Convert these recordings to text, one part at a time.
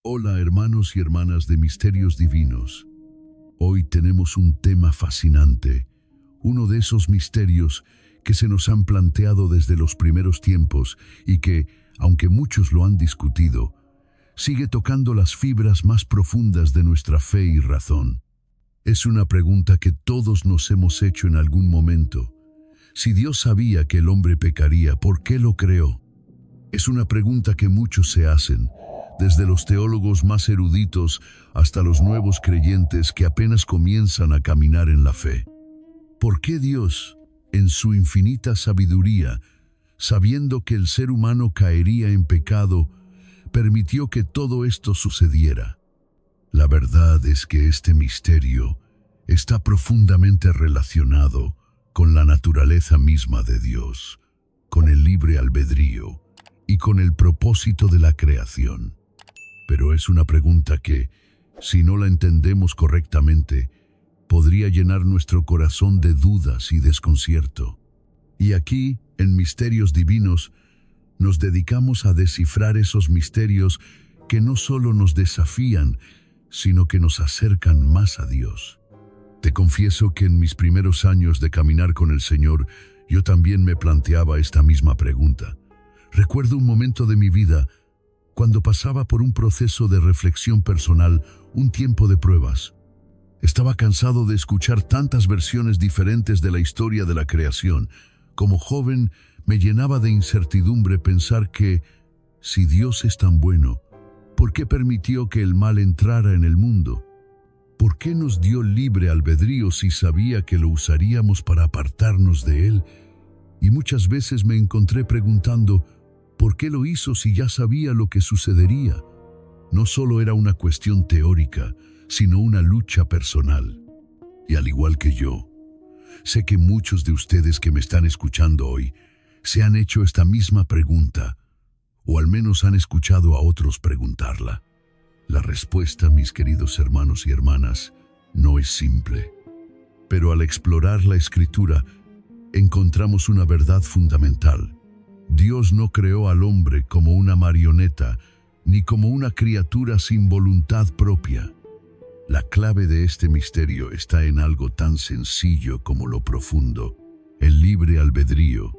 Hola hermanos y hermanas de Misterios Divinos. Hoy tenemos un tema fascinante, uno de esos misterios que se nos han planteado desde los primeros tiempos y que, aunque muchos lo han discutido, sigue tocando las fibras más profundas de nuestra fe y razón. Es una pregunta que todos nos hemos hecho en algún momento. Si Dios sabía que el hombre pecaría, ¿por qué lo creó? Es una pregunta que muchos se hacen, desde los teólogos más eruditos hasta los nuevos creyentes que apenas comienzan a caminar en la fe. ¿Por qué Dios, en su infinita sabiduría, sabiendo que el ser humano caería en pecado, permitió que todo esto sucediera? La verdad es que este misterio está profundamente relacionado con la naturaleza misma de Dios, con el libre albedrío y con el propósito de la creación. Pero es una pregunta que, si no la entendemos correctamente, podría llenar nuestro corazón de dudas y desconcierto. Y aquí, en Misterios Divinos, nos dedicamos a descifrar esos misterios que no solo nos desafían, sino que nos acercan más a Dios. Te confieso que en mis primeros años de caminar con el Señor, yo también me planteaba esta misma pregunta. Recuerdo un momento de mi vida cuando pasaba por un proceso de reflexión personal, un tiempo de pruebas. Estaba cansado de escuchar tantas versiones diferentes de la historia de la creación. Como joven, me llenaba de incertidumbre pensar que, si Dios es tan bueno, ¿por qué permitió que el mal entrara en el mundo? ¿Por qué nos dio libre albedrío si sabía que lo usaríamos para apartarnos de Él? Y muchas veces me encontré preguntando, ¿por qué lo hizo si ya sabía lo que sucedería? No solo era una cuestión teórica, sino una lucha personal. Y al igual que yo, sé que muchos de ustedes que me están escuchando hoy se han hecho esta misma pregunta, o al menos han escuchado a otros preguntarla. La respuesta, mis queridos hermanos y hermanas, no es simple. Pero al explorar la Escritura, encontramos una verdad fundamental. Dios no creó al hombre como una marioneta, ni como una criatura sin voluntad propia. La clave de este misterio está en algo tan sencillo como lo profundo, el libre albedrío.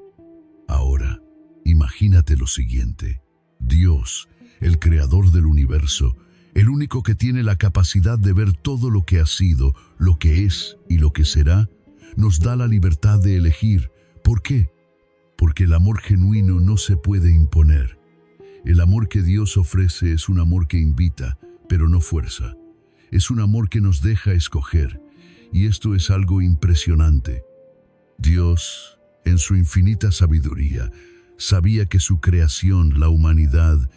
Ahora, imagínate lo siguiente. Dios, el creador del universo, el único que tiene la capacidad de ver todo lo que ha sido, lo que es y lo que será, nos da la libertad de elegir. ¿Por qué? Porque el amor genuino no se puede imponer. El amor que Dios ofrece es un amor que invita, pero no fuerza. Es un amor que nos deja escoger, y esto es algo impresionante. Dios, en su infinita sabiduría, sabía que su creación, la humanidad,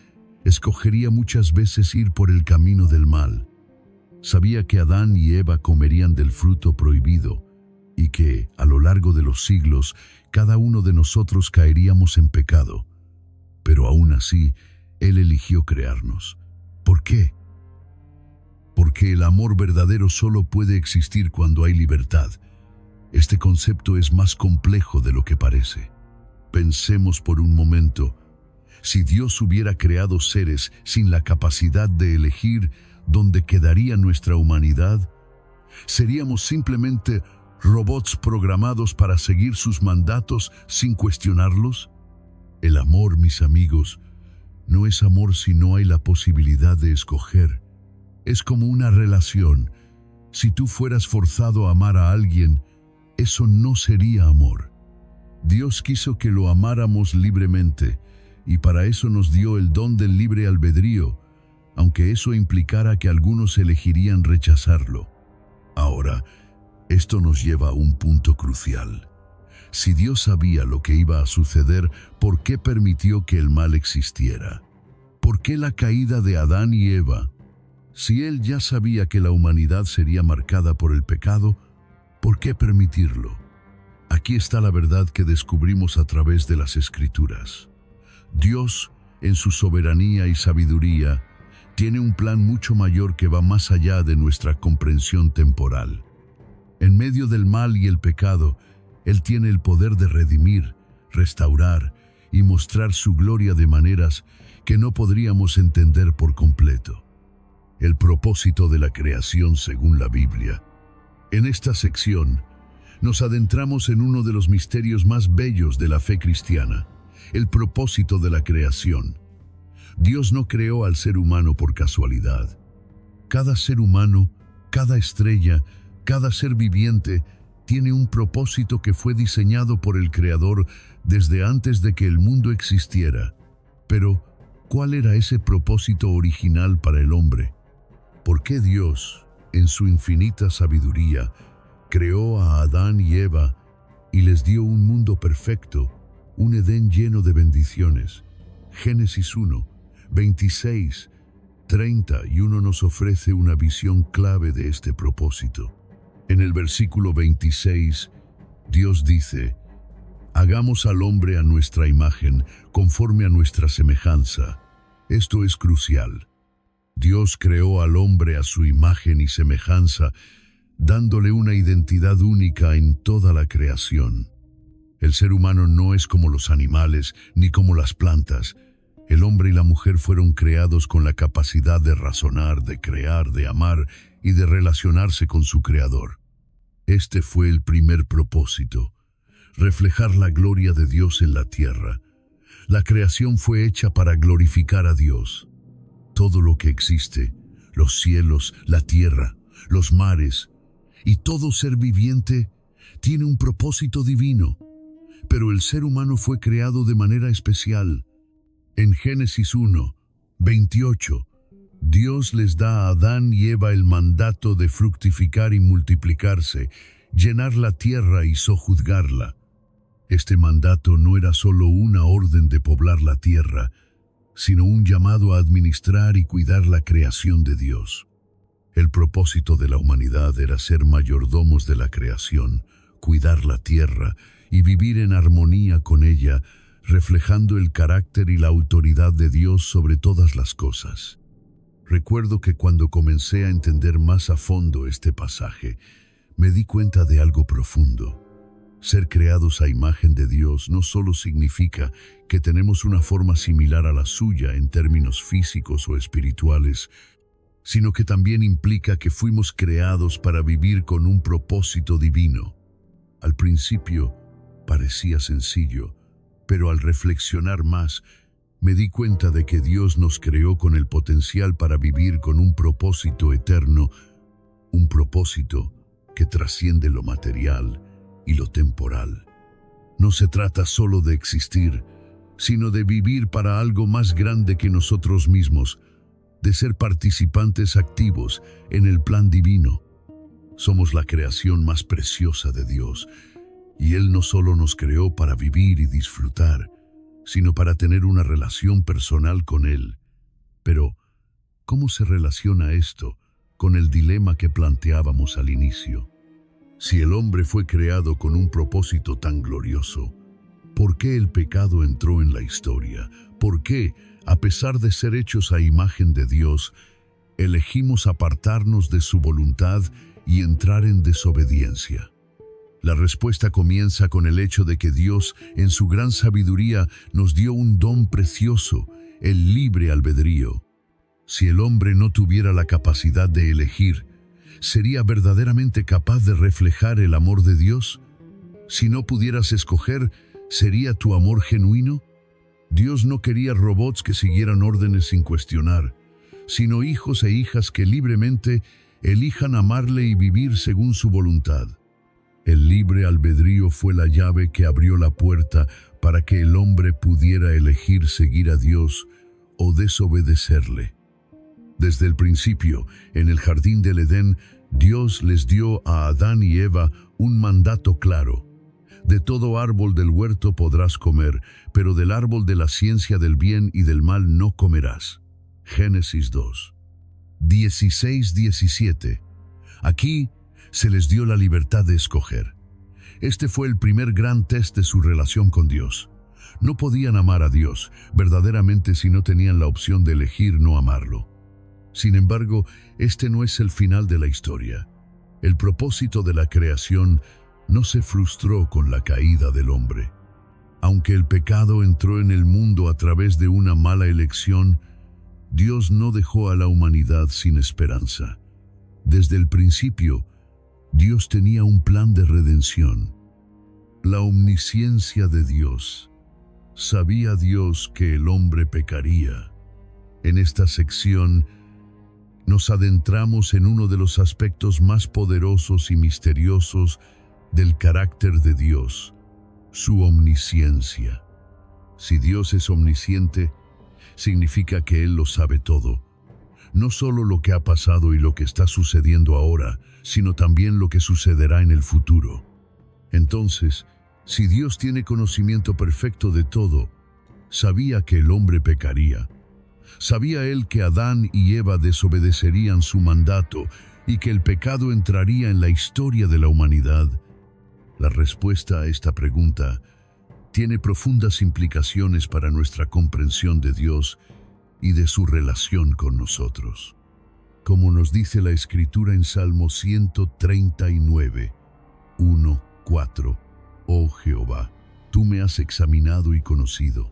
escogería muchas veces ir por el camino del mal. Sabía que Adán y Eva comerían del fruto prohibido, y que, a lo largo de los siglos, cada uno de nosotros caeríamos en pecado. Pero aún así, Él eligió crearnos. ¿Por qué? Porque el amor verdadero solo puede existir cuando hay libertad. Este concepto es más complejo de lo que parece. Pensemos por un momento, si Dios hubiera creado seres sin la capacidad de elegir dónde quedaría nuestra humanidad, seríamos simplemente robots programados para seguir sus mandatos sin cuestionarlos. El amor, mis amigos, no es amor si no hay la posibilidad de escoger. Es como una relación. Si tú fueras forzado a amar a alguien, eso no sería amor. Dios quiso que lo amáramos libremente, y para eso nos dio el don del libre albedrío, aunque eso implicara que algunos elegirían rechazarlo. Ahora, esto nos lleva a un punto crucial. Si Dios sabía lo que iba a suceder, ¿por qué permitió que el mal existiera? ¿Por qué la caída de Adán y Eva? Si Él ya sabía que la humanidad sería marcada por el pecado, ¿por qué permitirlo? Aquí está la verdad que descubrimos a través de las Escrituras. Dios, en su soberanía y sabiduría, tiene un plan mucho mayor que va más allá de nuestra comprensión temporal. En medio del mal y el pecado, Él tiene el poder de redimir, restaurar y mostrar su gloria de maneras que no podríamos entender por completo. el propósito de la creación según la Biblia. En esta sección, nos adentramos en uno de los misterios más bellos de la fe cristiana, el propósito de la creación. Dios no creó al ser humano por casualidad. Cada ser humano, cada estrella, cada ser viviente tiene un propósito que fue diseñado por el Creador desde antes de que el mundo existiera. Pero, ¿cuál era ese propósito original para el hombre? ¿Por qué Dios, en su infinita sabiduría, creó a Adán y Eva y les dio un mundo perfecto, un Edén lleno de bendiciones? Génesis 1, 26, 31 nos ofrece una visión clave de este propósito. En el versículo 26, Dios dice: «Hagamos al hombre a nuestra imagen, conforme a nuestra semejanza». Esto es crucial. Dios creó al hombre a su imagen y semejanza, dándole una identidad única en toda la creación. El ser humano no es como los animales ni como las plantas. El hombre y la mujer fueron creados con la capacidad de razonar, de crear, de amar y de relacionarse con su Creador. Este fue el primer propósito: reflejar la gloria de Dios en la tierra. La creación fue hecha para glorificar a Dios. Todo lo que existe, los cielos, la tierra, los mares y todo ser viviente, tiene un propósito divino. Pero el ser humano fue creado de manera especial. En Génesis 1, 28, Dios les da a Adán y Eva el mandato de fructificar y multiplicarse, llenar la tierra y sojuzgarla. Este mandato no era solo una orden de poblar la tierra, sino un llamado a administrar y cuidar la creación de Dios. El propósito de la humanidad era ser mayordomos de la creación, cuidar la tierra y vivir en armonía con ella, reflejando el carácter y la autoridad de Dios sobre todas las cosas. Recuerdo que cuando comencé a entender más a fondo este pasaje, me di cuenta de algo profundo. Ser creados a imagen de Dios no solo significa que tenemos una forma similar a la suya en términos físicos o espirituales, sino que también implica que fuimos creados para vivir con un propósito divino. Al principio parecía sencillo, pero al reflexionar más, me di cuenta de que Dios nos creó con el potencial para vivir con un propósito eterno, un propósito que trasciende lo material y lo temporal. No se trata solo de existir, sino de vivir para algo más grande que nosotros mismos, de ser participantes activos en el plan divino. Somos la creación más preciosa de Dios, y Él no solo nos creó para vivir y disfrutar, sino para tener una relación personal con Él. Pero, ¿cómo se relaciona esto con el dilema que planteábamos al inicio? Si el hombre fue creado con un propósito tan glorioso, ¿por qué el pecado entró en la historia? ¿Por qué, a pesar de ser hechos a imagen de Dios, elegimos apartarnos de su voluntad y entrar en desobediencia? La respuesta comienza con el hecho de que Dios, en su gran sabiduría, nos dio un don precioso, el libre albedrío. Si el hombre no tuviera la capacidad de elegir, ¿sería verdaderamente capaz de reflejar el amor de Dios? Si no pudieras escoger, ¿sería tu amor genuino? Dios no quería robots que siguieran órdenes sin cuestionar, sino hijos e hijas que libremente elijan amarle y vivir según su voluntad. El libre albedrío fue la llave que abrió la puerta para que el hombre pudiera elegir seguir a Dios o desobedecerle. Desde el principio, en el jardín del Edén, Dios les dio a Adán y Eva un mandato claro: de todo árbol del huerto podrás comer, pero del árbol de la ciencia del bien y del mal no comerás. Génesis 2, 16-17. Aquí se les dio la libertad de escoger. Este fue el primer gran test de su relación con Dios. No podían amar a Dios verdaderamente si no tenían la opción de elegir no amarlo. Sin embargo, este no es el final de la historia. El propósito de la creación no se frustró con la caída del hombre. Aunque el pecado entró en el mundo a través de una mala elección, Dios no dejó a la humanidad sin esperanza. Desde el principio, Dios tenía un plan de redención. La omnisciencia de Dios. Sabía Dios que el hombre pecaría. En esta sección nos adentramos en uno de los aspectos más poderosos y misteriosos del carácter de Dios, su omnisciencia. Si Dios es omnisciente, significa que Él lo sabe todo. No solo lo que ha pasado y lo que está sucediendo ahora, sino también lo que sucederá en el futuro. Entonces, si Dios tiene conocimiento perfecto de todo, sabía que el hombre pecaría. Sabía Él que Adán y Eva desobedecerían su mandato y que el pecado entraría en la historia de la humanidad. La respuesta a esta pregunta tiene profundas implicaciones para nuestra comprensión de Dios y de su relación con nosotros. Como nos dice la Escritura en Salmo 139, 1, 4, Oh Jehová, tú me has examinado y conocido.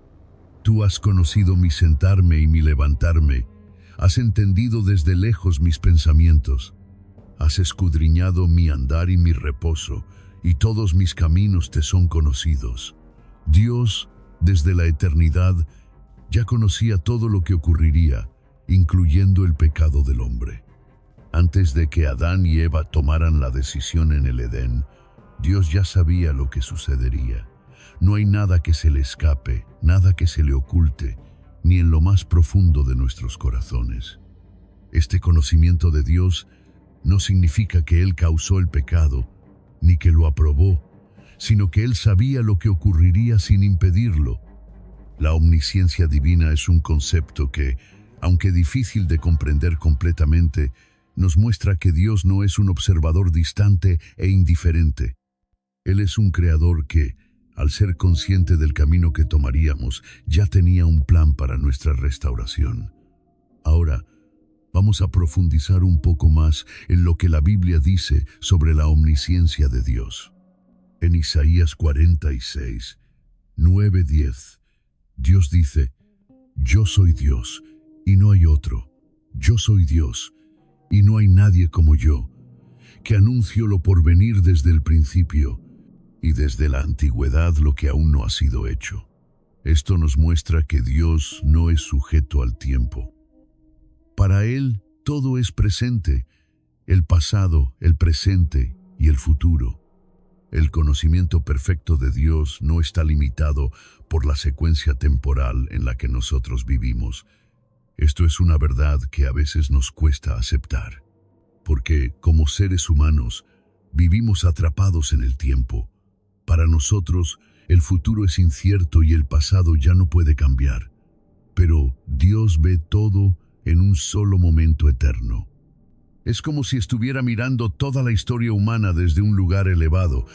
Tú has conocido mi sentarme y mi levantarme. Has entendido desde lejos mis pensamientos. Has escudriñado mi andar y mi reposo, y todos mis caminos te son conocidos. Dios, desde la eternidad, ya conocía todo lo que ocurriría, incluyendo el pecado del hombre. Antes de que Adán y Eva tomaran la decisión en el Edén, Dios ya sabía lo que sucedería. No hay nada que se le escape, nada que se le oculte, ni en lo más profundo de nuestros corazones. Este conocimiento de Dios no significa que Él causó el pecado, ni que lo aprobó, sino que Él sabía lo que ocurriría sin impedirlo. La omnisciencia divina es un concepto que, aunque difícil de comprender completamente, nos muestra que Dios no es un observador distante e indiferente. Él es un creador que, al ser consciente del camino que tomaríamos, ya tenía un plan para nuestra restauración. Ahora, vamos a profundizar un poco más en lo que la Biblia dice sobre la omnisciencia de Dios. En Isaías 46, 9-10, Dios dice: Yo soy Dios, y no hay otro. Yo soy Dios, y no hay nadie como yo, que anuncio lo por venir desde el principio, y desde la antigüedad lo que aún no ha sido hecho. Esto nos muestra que Dios no es sujeto al tiempo. Para Él todo es presente, el pasado, el presente y el futuro. El conocimiento perfecto de Dios no está limitado por la secuencia temporal en la que nosotros vivimos. Esto es una verdad que a veces nos cuesta aceptar, porque como seres humanos vivimos atrapados en el tiempo. Para nosotros, el futuro es incierto y el pasado ya no puede cambiar. Pero Dios ve todo en un solo momento eterno. Es como si estuviera mirando toda la historia humana desde un lugar elevado,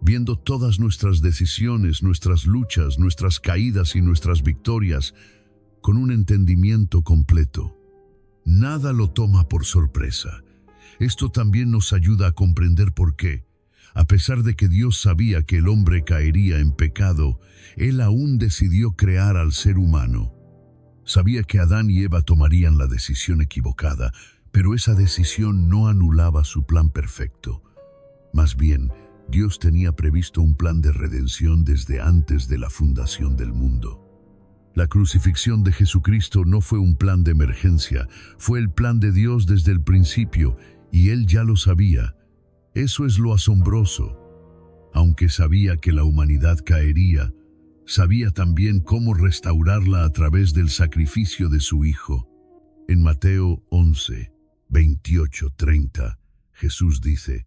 viendo todas nuestras decisiones, nuestras luchas, nuestras caídas y nuestras victorias, con un entendimiento completo. Nada lo toma por sorpresa. Esto también nos ayuda a comprender por qué, a pesar de que Dios sabía que el hombre caería en pecado, Él aún decidió crear al ser humano. Sabía que Adán y Eva tomarían la decisión equivocada, pero esa decisión no anulaba su plan perfecto. Más bien, Dios tenía previsto un plan de redención desde antes de la fundación del mundo. La crucifixión de Jesucristo no fue un plan de emergencia, fue el plan de Dios desde el principio, y Él ya lo sabía. Eso es lo asombroso. Aunque sabía que la humanidad caería, sabía también cómo restaurarla a través del sacrificio de su Hijo. En Mateo 11, 28-30, Jesús dice: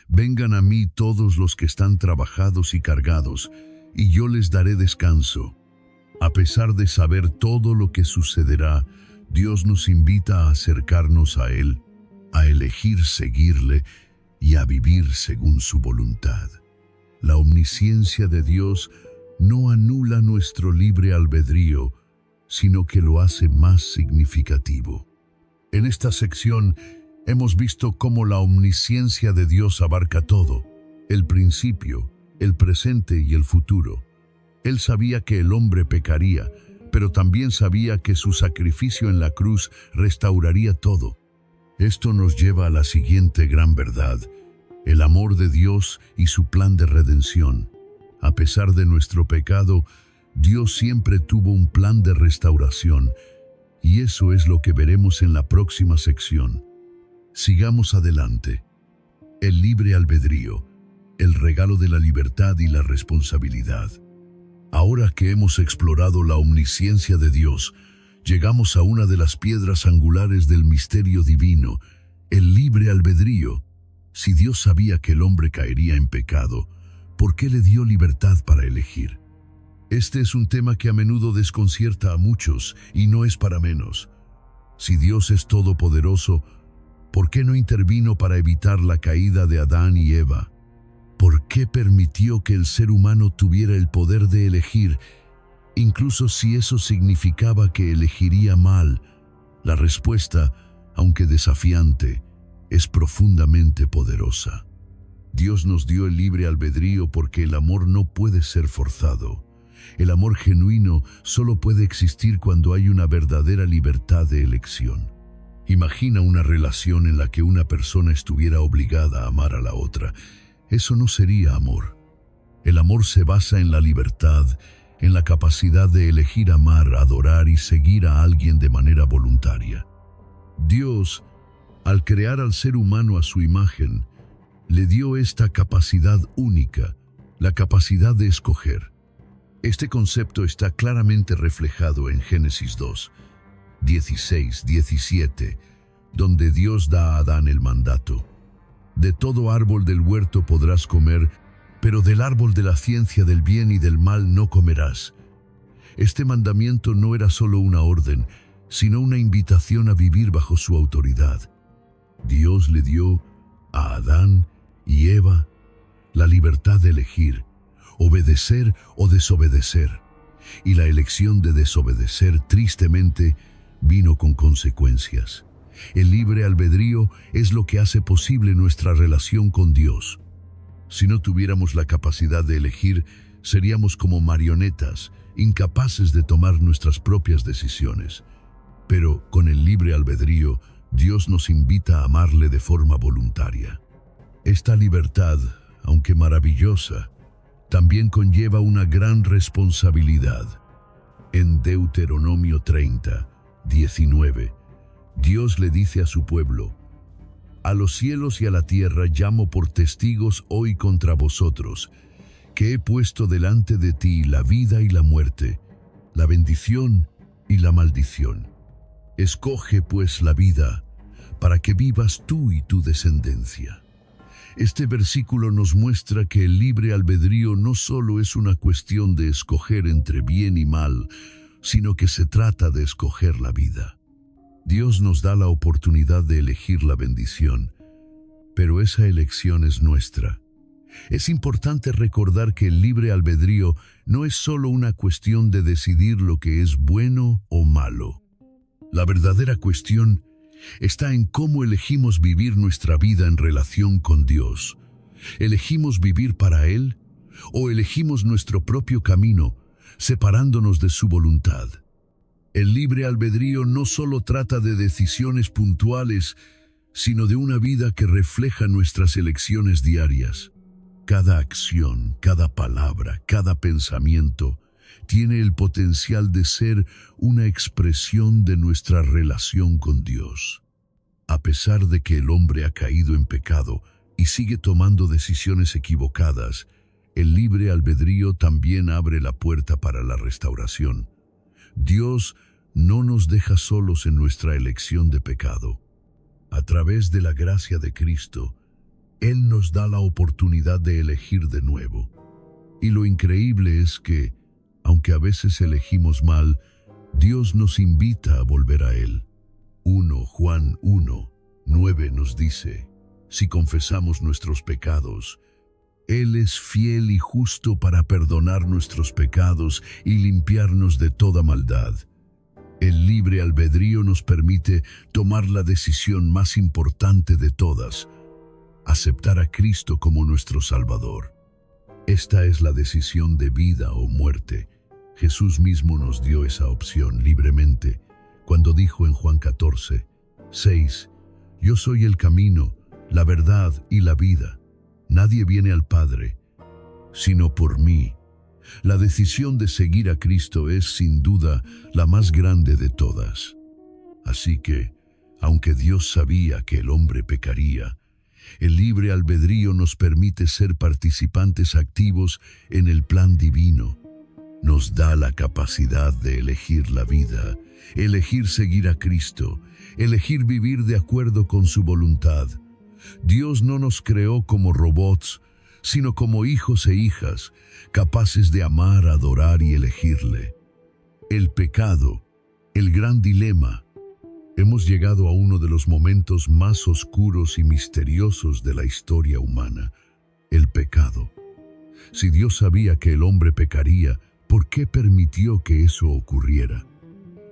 Vengan a mí todos los que están trabajados y cargados, y yo les daré descanso. A pesar de saber todo lo que sucederá, Dios nos invita a acercarnos a Él, a elegir seguirle y a vivir según su voluntad. La omnisciencia de Dios no anula nuestro libre albedrío, sino que lo hace más significativo. En esta sección hemos visto cómo la omnisciencia de Dios abarca todo, el principio, el presente y el futuro. Él sabía que el hombre pecaría, pero también sabía que su sacrificio en la cruz restauraría todo. Esto nos lleva a la siguiente gran verdad: el amor de Dios y su plan de redención. A pesar de nuestro pecado, Dios siempre tuvo un plan de restauración, y eso es lo que veremos en la próxima sección. Sigamos adelante. El libre albedrío, el regalo de la libertad y la responsabilidad. Ahora que hemos explorado la omnisciencia de Dios, llegamos a una de las piedras angulares del misterio divino, el libre albedrío. Si Dios sabía que el hombre caería en pecado, ¿por qué le dio libertad para elegir? Este es un tema que a menudo desconcierta a muchos, y no es para menos. Si Dios es todopoderoso, ¿por qué no intervino para evitar la caída de Adán y Eva? ¿Por qué permitió que el ser humano tuviera el poder de elegir, incluso si eso significaba que elegiría mal? La respuesta, aunque desafiante, es profundamente poderosa. Dios nos dio el libre albedrío porque el amor no puede ser forzado. El amor genuino solo puede existir cuando hay una verdadera libertad de elección. Imagina una relación en la que una persona estuviera obligada a amar a la otra. Eso no sería amor. El amor se basa en la libertad, en la capacidad de elegir amar, adorar y seguir a alguien de manera voluntaria. Dios, al crear al ser humano a su imagen, le dio esta capacidad única, la capacidad de escoger. Este concepto está claramente reflejado en Génesis 2, 16-17, donde Dios da a Adán el mandato: de todo árbol del huerto podrás comer, pero del árbol de la ciencia del bien y del mal no comerás. Este mandamiento no era solo una orden, sino una invitación a vivir bajo su autoridad. Dios le dio a Adán y Eva la libertad de elegir, obedecer o desobedecer, y la elección de desobedecer, tristemente, vino con consecuencias. El libre albedrío es lo que hace posible nuestra relación con Dios. Si no tuviéramos la capacidad de elegir, seríamos como marionetas, incapaces de tomar nuestras propias decisiones. Pero con el libre albedrío, Dios nos invita a amarle de forma voluntaria. Esta libertad, aunque maravillosa, también conlleva una gran responsabilidad. En Deuteronomio 30, 19, Dios le dice a su pueblo: a los cielos y a la tierra llamo por testigos hoy contra vosotros, que he puesto delante de ti la vida y la muerte, la bendición y la maldición. Escoge pues la vida, para que vivas tú y tu descendencia. Este versículo nos muestra que el libre albedrío no solo es una cuestión de escoger entre bien y mal, sino que se trata de escoger la vida. Dios nos da la oportunidad de elegir la bendición, pero esa elección es nuestra. Es importante recordar que el libre albedrío no es solo una cuestión de decidir lo que es bueno o malo. La verdadera cuestión está en cómo elegimos vivir nuestra vida en relación con Dios. ¿Elegimos vivir para Él o elegimos nuestro propio camino, separándonos de su voluntad? El libre albedrío no solo trata de decisiones puntuales, sino de una vida que refleja nuestras elecciones diarias. Cada acción, cada palabra, cada pensamiento tiene el potencial de ser una expresión de nuestra relación con Dios. A pesar de que el hombre ha caído en pecado y sigue tomando decisiones equivocadas, el libre albedrío también abre la puerta para la restauración. Dios no nos deja solos en nuestra elección de pecado. A través de la gracia de Cristo, Él nos da la oportunidad de elegir de nuevo. Y lo increíble es que, aunque a veces elegimos mal, Dios nos invita a volver a Él. 1 Juan 1, 9 nos dice: si confesamos nuestros pecados, Él es fiel y justo para perdonar nuestros pecados y limpiarnos de toda maldad. El libre albedrío nos permite tomar la decisión más importante de todas: aceptar a Cristo como nuestro Salvador. Esta es la decisión de vida o muerte, Jesús mismo nos dio esa opción libremente cuando dijo en Juan 14:6: Yo soy el camino, la verdad y la vida. Nadie viene al Padre sino por mí. La decisión de seguir a Cristo es sin duda la más grande de todas. Así que, aunque Dios sabía que el hombre pecaría, el libre albedrío nos permite ser participantes activos en el plan divino. Nos da la capacidad de elegir la vida, elegir seguir a Cristo, elegir vivir de acuerdo con su voluntad. Dios no nos creó como robots, sino como hijos e hijas, capaces de amar, adorar y elegirle. El pecado, el gran dilema. Hemos llegado a uno de los momentos más oscuros y misteriosos de la historia humana: el pecado. Si Dios sabía que el hombre pecaría, ¿por qué permitió que eso ocurriera?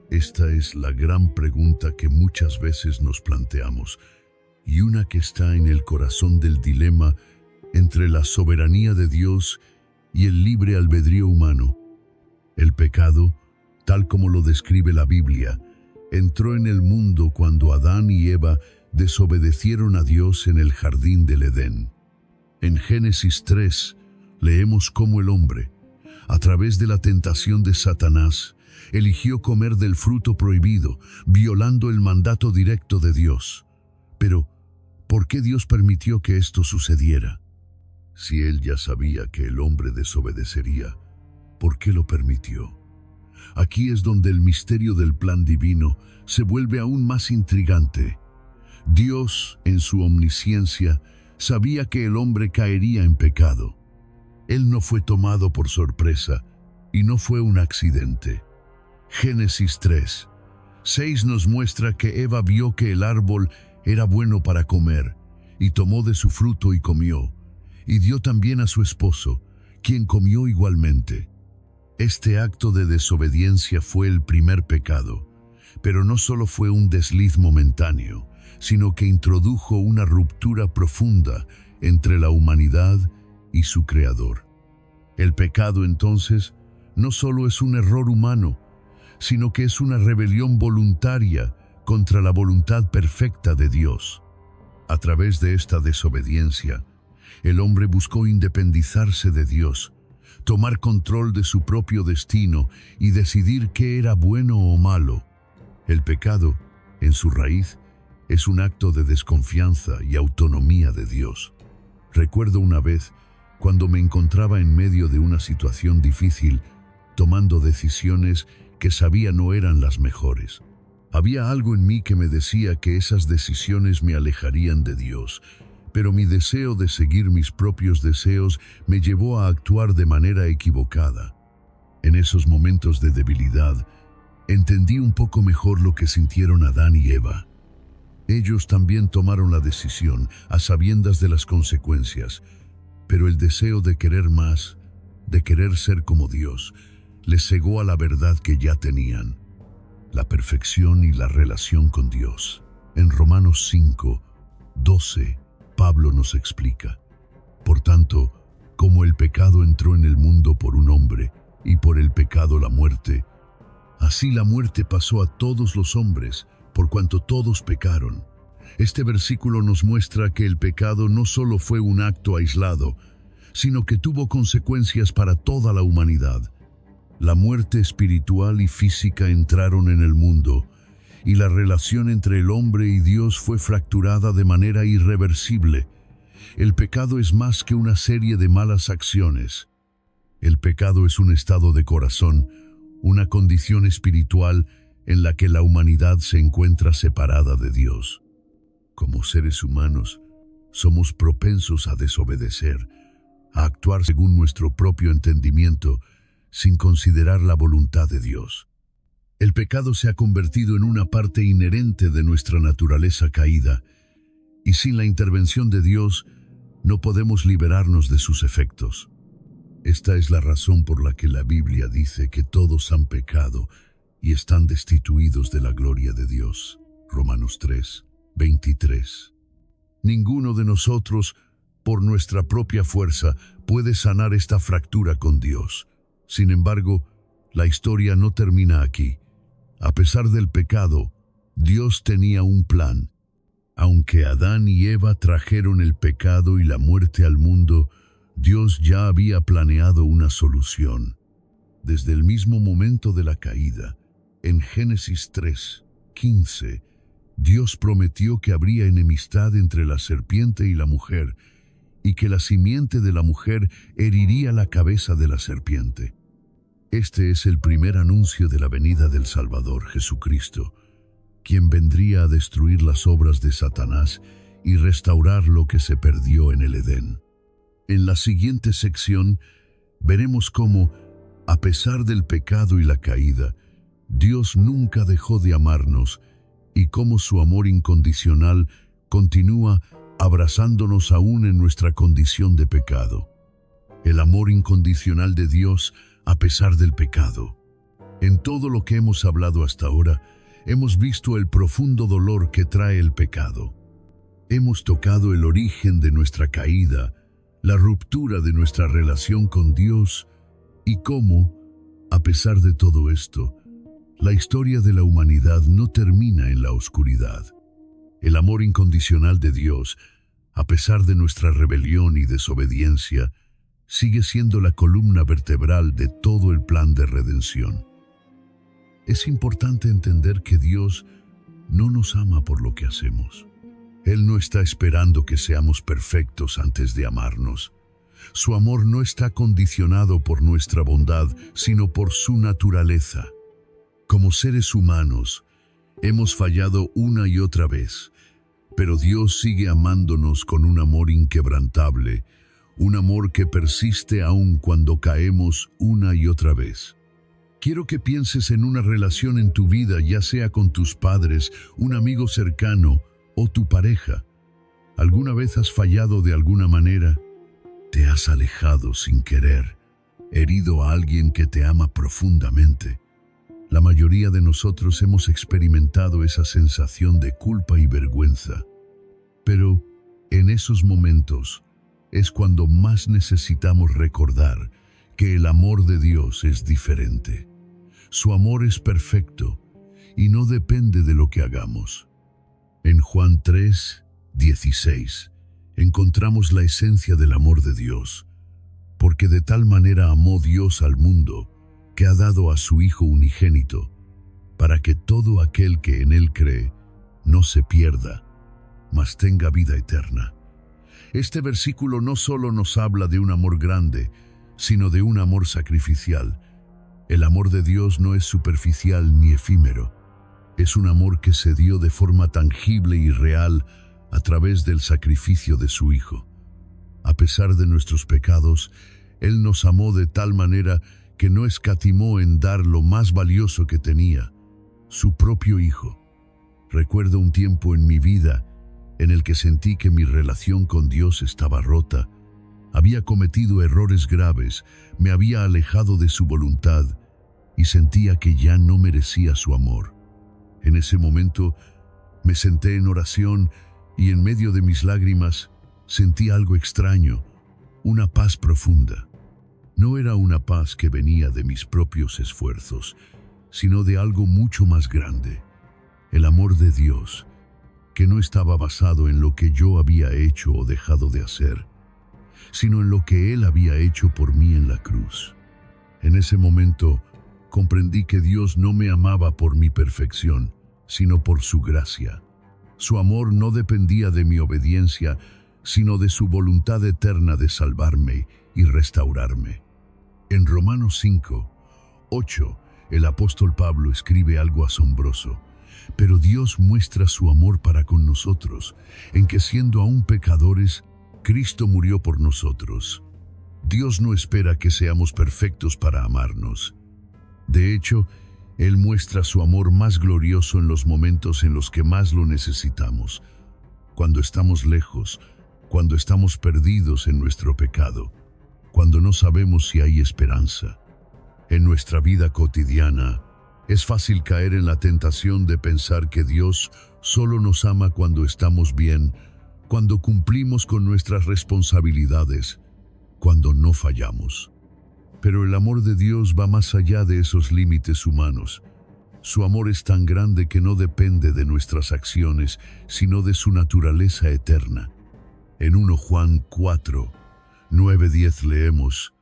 Esta es la gran pregunta que muchas veces nos planteamos, y una que está en el corazón del dilema entre la soberanía de Dios y el libre albedrío humano. El pecado, tal como lo describe la Biblia, entró en el mundo cuando Adán y Eva desobedecieron a Dios en el jardín del Edén. En Génesis 3 leemos cómo el hombre, a través de la tentación de Satanás, eligió comer del fruto prohibido, violando el mandato directo de Dios. Pero, ¿por qué Dios permitió que esto sucediera? Si Él ya sabía que el hombre desobedecería, ¿por qué lo permitió? Aquí es donde el misterio del plan divino se vuelve aún más intrigante. Dios, en su omnisciencia, sabía que el hombre caería en pecado. Él no fue tomado por sorpresa y no fue un accidente. Génesis 3:6 nos muestra que Eva vio que el árbol era bueno para comer y tomó de su fruto y comió, y dio también a su esposo, quien comió igualmente. Este acto de desobediencia fue el primer pecado, pero no solo fue un desliz momentáneo, sino que introdujo una ruptura profunda entre la humanidad y su Creador. El pecado, entonces, no solo es un error humano, sino que es una rebelión voluntaria contra la voluntad perfecta de Dios. A través de esta desobediencia, el hombre buscó independizarse de Dios, tomar control de su propio destino y decidir qué era bueno o malo. El pecado, en su raíz, es un acto de desconfianza y autonomía de Dios. Recuerdo una vez, cuando me encontraba en medio de una situación difícil, tomando decisiones que sabía no eran las mejores. Había algo en mí que me decía que esas decisiones me alejarían de Dios, pero mi deseo de seguir mis propios deseos me llevó a actuar de manera equivocada. En esos momentos de debilidad, entendí un poco mejor lo que sintieron Adán y Eva. Ellos también tomaron la decisión, a sabiendas de las consecuencias, pero el deseo de querer más, de querer ser como Dios, les cegó a la verdad que ya tenían: la perfección y la relación con Dios. En Romanos 5:12, Pablo nos explica: por tanto, como el pecado entró en el mundo por un hombre, y por el pecado la muerte, así la muerte pasó a todos los hombres, por cuanto todos pecaron. Este versículo nos muestra que el pecado no solo fue un acto aislado, sino que tuvo consecuencias para toda la humanidad. La muerte espiritual y física entraron en el mundo, y la relación entre el hombre y Dios fue fracturada de manera irreversible. El pecado es más que una serie de malas acciones. El pecado es un estado de corazón, una condición espiritual en la que la humanidad se encuentra separada de Dios. Como seres humanos, somos propensos a desobedecer, a actuar según nuestro propio entendimiento, sin considerar la voluntad de Dios. El pecado se ha convertido en una parte inherente de nuestra naturaleza caída, y sin la intervención de Dios no podemos liberarnos de sus efectos. Esta es la razón por la que la Biblia dice que todos han pecado y están destituidos de la gloria de Dios. Romanos 3:23. Ninguno de nosotros, por nuestra propia fuerza, puede sanar esta fractura con Dios. Sin embargo, La historia no termina aquí. A pesar del pecado, Dios tenía un plan. Aunque Adán y Eva trajeron el pecado y la muerte al mundo, Dios ya había planeado una solución. Desde el mismo momento de la caída, en Génesis 3:15, Dios prometió que habría enemistad entre la serpiente y la mujer, y que la simiente de la mujer heriría la cabeza de la serpiente. Este es el primer anuncio de la venida del Salvador, Jesucristo, quien vendría a destruir las obras de Satanás y restaurar lo que se perdió en el Edén. En la siguiente sección veremos cómo, a pesar del pecado y la caída, Dios nunca dejó de amarnos y cómo su amor incondicional continúa abrazándonos aún en nuestra condición de pecado. El amor incondicional de Dios a pesar del pecado. En todo lo que hemos hablado hasta ahora, hemos visto el profundo dolor que trae el pecado. Hemos tocado el origen de nuestra caída, la ruptura de nuestra relación con Dios y cómo, a pesar de todo esto, la historia de la humanidad no termina en la oscuridad. El amor incondicional de Dios, a pesar de nuestra rebelión y desobediencia, sigue siendo la columna vertebral de todo el plan de redención. Es importante entender que Dios no nos ama por lo que hacemos. Él no está esperando que seamos perfectos antes de amarnos. Su amor no está condicionado por nuestra bondad, sino por su naturaleza. Como seres humanos, hemos fallado una y otra vez, pero Dios sigue amándonos con un amor inquebrantable, un amor que persiste aun cuando caemos una y otra vez. Quiero que pienses en una relación en tu vida, ya sea con tus padres, un amigo cercano o tu pareja. ¿Alguna vez has fallado de alguna manera? ¿Te has alejado sin querer, herido a alguien que te ama profundamente? La mayoría de nosotros hemos experimentado esa sensación de culpa y vergüenza. Pero en esos momentos es cuando más necesitamos recordar que el amor de Dios es diferente. Su amor es perfecto y no depende de lo que hagamos. En Juan 3:16 encontramos la esencia del amor de Dios, porque de tal manera amó Dios al mundo, que ha dado a su Hijo unigénito, para que todo aquel que en Él cree no se pierda, mas tenga vida eterna. Este versículo no solo nos habla de un amor grande, sino de un amor sacrificial. El amor de Dios no es superficial ni efímero. Es un amor que se dio de forma tangible y real a través del sacrificio de su Hijo. A pesar de nuestros pecados, Él nos amó de tal manera que no escatimó en dar lo más valioso que tenía, su propio Hijo. Recuerdo un tiempo en mi vida en el que sentí que mi relación con Dios estaba rota. Había cometido errores graves, me había alejado de su voluntad y sentía que ya no merecía su amor. En ese momento me senté en oración y en medio de mis lágrimas sentí algo extraño, una paz profunda. No era una paz que venía de mis propios esfuerzos, sino de algo mucho más grande, el amor de Dios, que no estaba basado en lo que yo había hecho o dejado de hacer, sino en lo que Él había hecho por mí en la cruz. En ese momento comprendí que Dios no me amaba por mi perfección, sino por su gracia. Su amor no dependía de mi obediencia, sino de su voluntad eterna de salvarme y restaurarme. En Romanos 5:8, el apóstol Pablo escribe algo asombroso. Pero Dios muestra su amor para con nosotros, en que siendo aún pecadores, Cristo murió por nosotros. Dios no espera que seamos perfectos para amarnos. De hecho, Él muestra su amor más glorioso en los momentos en los que más lo necesitamos, cuando estamos lejos, cuando estamos perdidos en nuestro pecado, cuando no sabemos si hay esperanza. En nuestra vida cotidiana, es fácil caer en la tentación de pensar que Dios solo nos ama cuando estamos bien, cuando cumplimos con nuestras responsabilidades, cuando no fallamos. Pero el amor de Dios va más allá de esos límites humanos. Su amor es tan grande que no depende de nuestras acciones, sino de su naturaleza eterna. En 1 Juan 4, 9-10 leemos: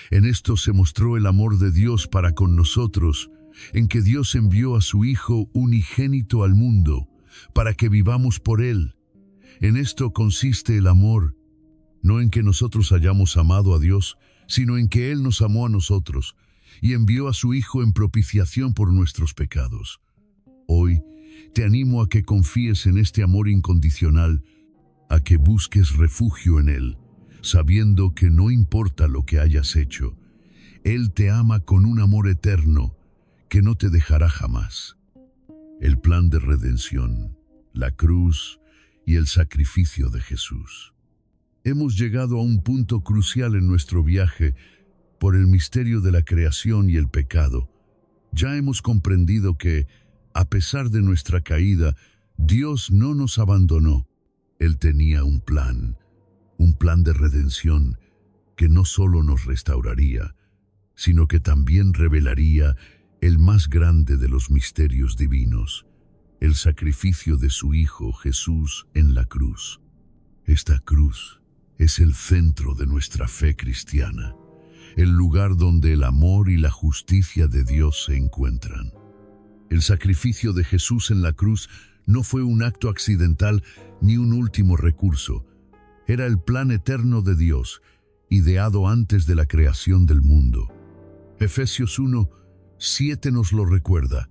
En esto se mostró el amor de Dios para con nosotros, en que Dios envió a su Hijo unigénito al mundo, para que vivamos por Él. En esto consiste el amor, no en que nosotros hayamos amado a Dios, sino en que Él nos amó a nosotros, y envió a su Hijo en propiciación por nuestros pecados. Hoy te animo a que confíes en este amor incondicional, a que busques refugio en Él, sabiendo que no importa lo que hayas hecho, Él te ama con un amor eterno que no te dejará jamás. El plan de redención, la cruz y el sacrificio de Jesús. Hemos llegado a un punto crucial en nuestro viaje por el misterio de la creación y el pecado. Ya hemos comprendido que, a pesar de nuestra caída, Dios no nos abandonó. Él tenía un plan de redención que no solo nos restauraría, sino que también revelaría el más grande de los misterios divinos, el sacrificio de su Hijo Jesús en la cruz. Esta cruz es el centro de nuestra fe cristiana, el lugar donde el amor y la justicia de Dios se encuentran. El sacrificio de Jesús en la cruz no fue un acto accidental ni un último recurso. Era el plan eterno de Dios, ideado antes de la creación del mundo. Efesios 1:7 nos lo recuerda: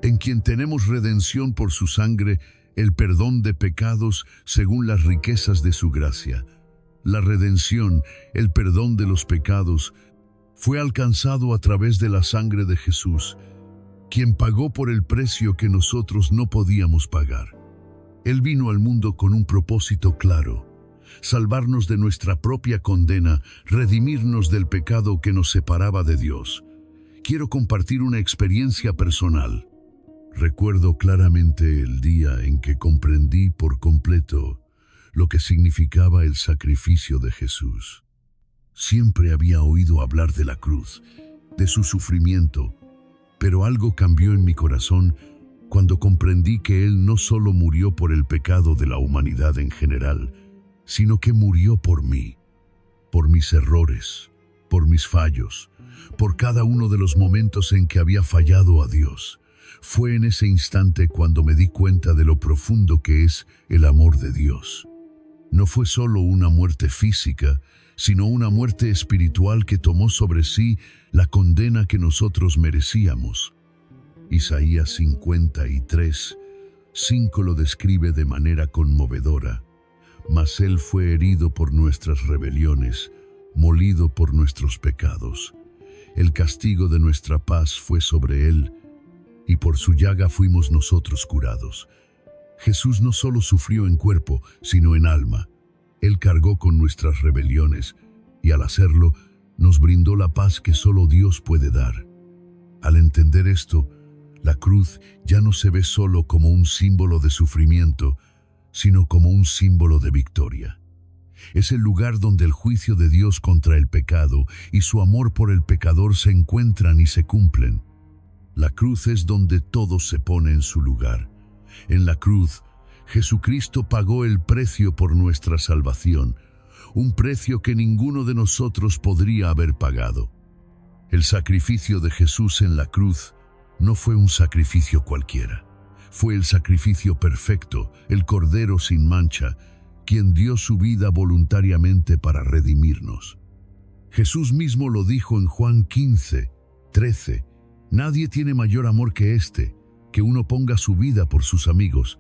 en quien tenemos redención por su sangre, el perdón de pecados según las riquezas de su gracia. La redención, el perdón de los pecados, fue alcanzado a través de la sangre de Jesús, quien pagó por el precio que nosotros no podíamos pagar. Él vino al mundo con un propósito claro: salvarnos de nuestra propia condena, redimirnos del pecado que nos separaba de Dios. Quiero compartir una experiencia personal. Recuerdo claramente el día en que comprendí por completo lo que significaba el sacrificio de Jesús. Siempre había oído hablar de la cruz, de su sufrimiento, pero algo cambió en mi corazón cuando comprendí que Él no solo murió por el pecado de la humanidad en general, sino que murió por mí, por mis errores, por mis fallos, por cada uno de los momentos en que había fallado a Dios. Fue en ese instante cuando me di cuenta de lo profundo que es el amor de Dios. No fue solo una muerte física, sino una muerte espiritual que tomó sobre sí la condena que nosotros merecíamos. Isaías 53:5 lo describe de manera conmovedora: mas Él fue herido por nuestras rebeliones, molido por nuestros pecados. El castigo de nuestra paz fue sobre Él, y por su llaga fuimos nosotros curados. Jesús no solo sufrió en cuerpo, sino en alma. Él cargó con nuestras rebeliones, y al hacerlo, nos brindó la paz que solo Dios puede dar. Al entender esto, la cruz ya no se ve solo como un símbolo de sufrimiento, sino como un símbolo de victoria. Es el lugar donde el juicio de Dios contra el pecado y su amor por el pecador se encuentran y se cumplen. La cruz es donde todo se pone en su lugar. En la cruz, Jesucristo pagó el precio por nuestra salvación, un precio que ninguno de nosotros podría haber pagado. El sacrificio de Jesús en la cruz no fue un sacrificio cualquiera. Fue el sacrificio perfecto, el Cordero sin mancha, quien dio su vida voluntariamente para redimirnos. Jesús mismo lo dijo en Juan 15:13: nadie tiene mayor amor que este, que uno ponga su vida por sus amigos.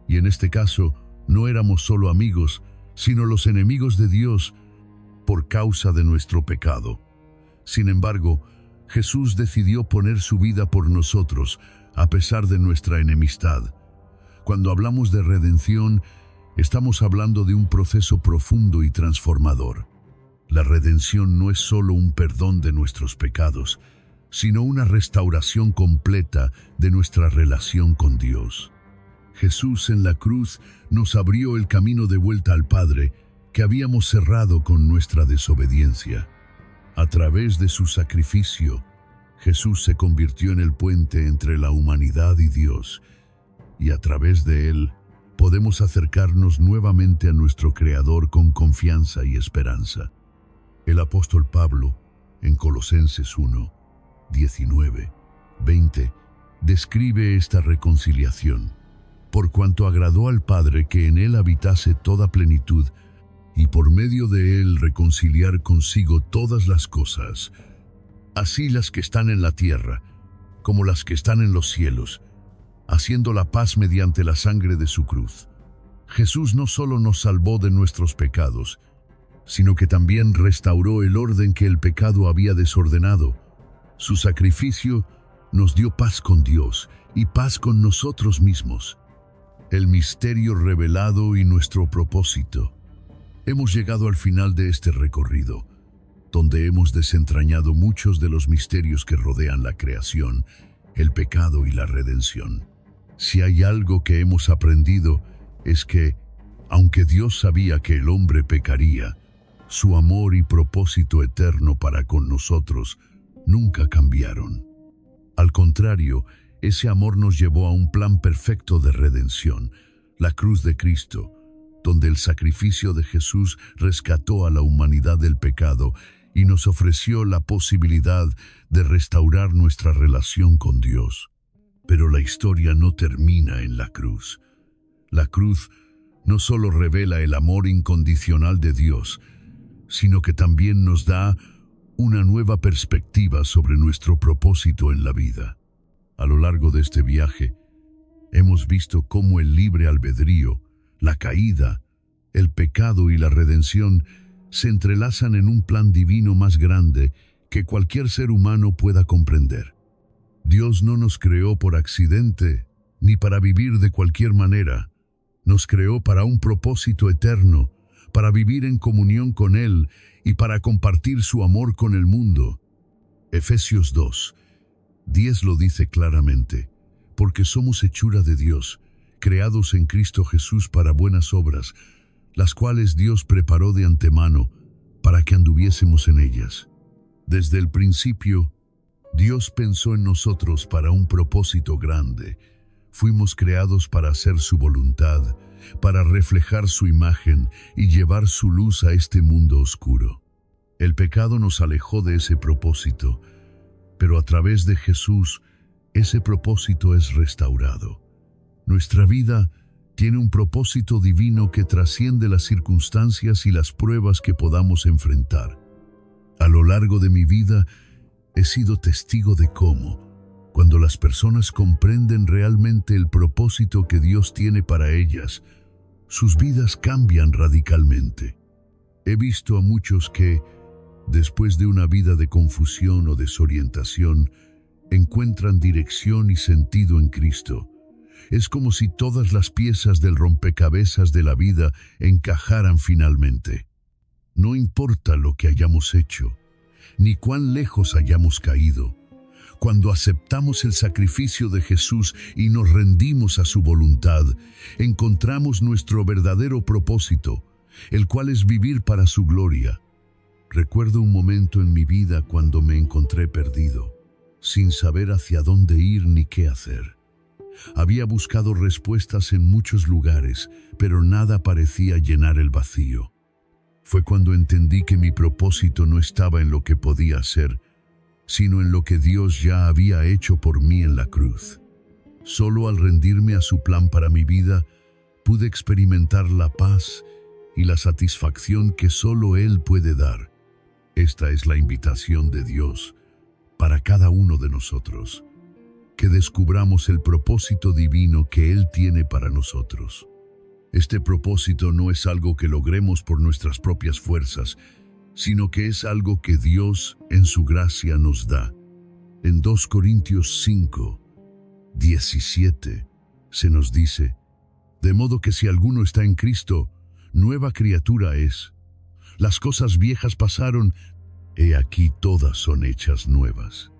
Y en este caso, no éramos solo amigos, sino los enemigos de Dios por causa de nuestro pecado. Sin embargo, Jesús decidió poner su vida por nosotros, a pesar de nuestra enemistad. Cuando hablamos de redención, estamos hablando de un proceso profundo y transformador. La redención no es solo un perdón de nuestros pecados, sino una restauración completa de nuestra relación con Dios. Jesús en la cruz nos abrió el camino de vuelta al Padre que habíamos cerrado con nuestra desobediencia. A través de su sacrificio, Jesús se convirtió en el puente entre la humanidad y Dios, y a través de él podemos acercarnos nuevamente a nuestro Creador con confianza y esperanza. El apóstol Pablo, en Colosenses 1, 19, 20, describe esta reconciliación, por cuanto agradó al Padre que en él habitase toda plenitud, y por medio de él reconciliar consigo todas las cosas, así las que están en la tierra, como las que están en los cielos, haciendo la paz mediante la sangre de su cruz. Jesús no solo nos salvó de nuestros pecados, sino que también restauró el orden que el pecado había desordenado. Su sacrificio nos dio paz con Dios y paz con nosotros mismos. El misterio revelado y nuestro propósito. Hemos llegado al final de este recorrido, donde hemos desentrañado muchos de los misterios que rodean la creación, el pecado y la redención. Si hay algo que hemos aprendido, es que, aunque Dios sabía que el hombre pecaría, su amor y propósito eterno para con nosotros nunca cambiaron. Al contrario, ese amor nos llevó a un plan perfecto de redención, la cruz de Cristo, donde el sacrificio de Jesús rescató a la humanidad del pecado y nos ofreció la posibilidad de restaurar nuestra relación con Dios. Pero la historia no termina en la cruz. La cruz no solo revela el amor incondicional de Dios, sino que también nos da una nueva perspectiva sobre nuestro propósito en la vida. A lo largo de este viaje, hemos visto cómo el libre albedrío, la caída, el pecado y la redención se entrelazan en un plan divino más grande que cualquier ser humano pueda comprender. Dios no nos creó por accidente, ni para vivir de cualquier manera. Nos creó para un propósito eterno, para vivir en comunión con Él y para compartir su amor con el mundo. Efesios 2, 10 lo dice claramente, porque somos hechura de Dios, creados en Cristo Jesús para buenas obras, las cuales Dios preparó de antemano para que anduviésemos en ellas. Desde el principio, Dios pensó en nosotros para un propósito grande. Fuimos creados para hacer su voluntad, para reflejar su imagen y llevar su luz a este mundo oscuro. El pecado nos alejó de ese propósito, pero a través de Jesús, ese propósito es restaurado. Nuestra vida tiene un propósito divino que trasciende las circunstancias y las pruebas que podamos enfrentar. A lo largo de mi vida, he sido testigo de cómo, cuando las personas comprenden realmente el propósito que Dios tiene para ellas, sus vidas cambian radicalmente. He visto a muchos que, después de una vida de confusión o desorientación, encuentran dirección y sentido en Cristo. Es como si todas las piezas del rompecabezas de la vida encajaran finalmente. No importa lo que hayamos hecho, ni cuán lejos hayamos caído. Cuando aceptamos el sacrificio de Jesús y nos rendimos a su voluntad, encontramos nuestro verdadero propósito, el cual es vivir para su gloria. Recuerdo un momento en mi vida cuando me encontré perdido, sin saber hacia dónde ir ni qué hacer. Había buscado respuestas en muchos lugares, pero nada parecía llenar el vacío. Fue cuando entendí que mi propósito no estaba en lo que podía hacer, sino en lo que Dios ya había hecho por mí en la cruz. Solo al rendirme a su plan para mi vida, pude experimentar la paz y la satisfacción que solo Él puede dar. Esta es la invitación de Dios para cada uno de nosotros, que descubramos el propósito divino que Él tiene para nosotros. Este propósito no es algo que logremos por nuestras propias fuerzas, sino que es algo que Dios en su gracia nos da. En 2 Corintios 5, 17 se nos dice: de modo que si alguno está en Cristo, nueva criatura es. Las cosas viejas pasaron, he aquí todas son hechas nuevas.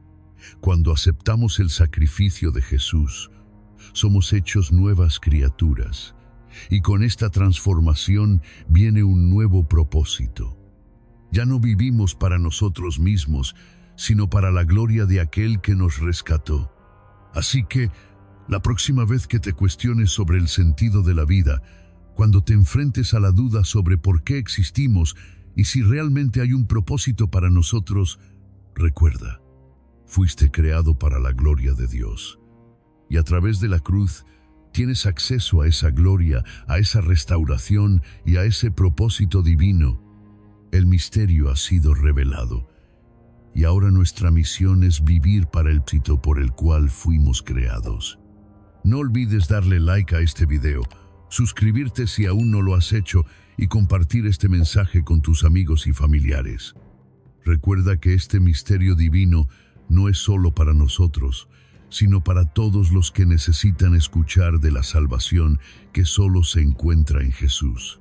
Cuando aceptamos el sacrificio de Jesús, somos hechos nuevas criaturas, y con esta transformación viene un nuevo propósito. Ya no vivimos para nosotros mismos, sino para la gloria de aquel que nos rescató. Así que, la próxima vez que te cuestiones sobre el sentido de la vida, cuando te enfrentes a la duda sobre por qué existimos y si realmente hay un propósito para nosotros, recuerda, fuiste creado para la gloria de Dios. Y a través de la cruz, tienes acceso a esa gloria, a esa restauración y a ese propósito divino. El misterio ha sido revelado. Y ahora nuestra misión es vivir para el propósito por el cual fuimos creados. No olvides darle like a este video, suscribirte si aún no lo has hecho y compartir este mensaje con tus amigos y familiares. Recuerda que este misterio divino no es solo para nosotros, sino para todos los que necesitan escuchar de la salvación que solo se encuentra en Jesús.